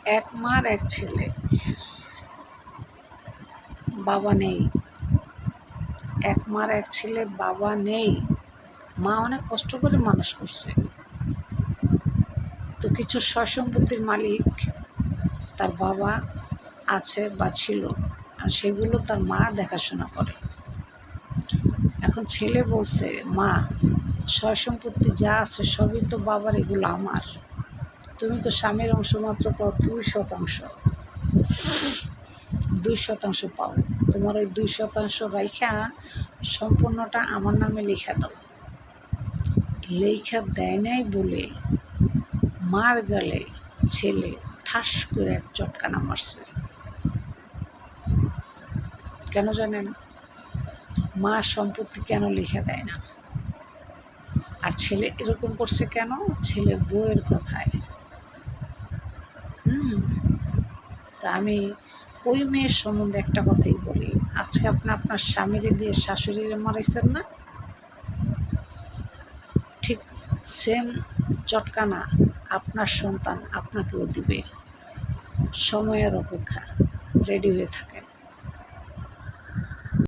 এক মার এক ছেলে, বাবা নেই। এক মার এক ছেলে, বাবা নেই। মা অনেক কষ্ট করে মানুষ করছে। তো কিছু সয় সম্পত্তির মালিক তার বাবা আছে বা ছিল, আর সেগুলো তার মা দেখাশোনা করে। এখন ছেলে বলছে, মা সয় সম্পত্তি যা আছে সবই তো বাবার, এগুলো আমার। তুমি তো স্বামীর অংশ মাত্র পাও 2%। 2% পাও। তোমার ওই 2% রাইখা সম্পূর্ণটা আমার নামে লেখা দাও। লেখা দেয় নাই বলে মার গালে ছেলে ঠাস করে এক চটকানা মারছে। কেন জানেন? মা সম্পত্তি কেন লিখে দেয় না, আর ছেলে এরকম করছে কেন? ছেলের বউয়ের কথায়। তা আমি ওই মেয়ের সম্বন্ধে একটা কথাই বলি, আজকে আপনার স্বামীরে দিয়ে শাশুড়িরে মারাইছেন না, ঠিক সেম চটকানা আপনার সন্তান আপনাকেও দিবে। সময়ের অপেক্ষা, রেডি হয়ে থাকে।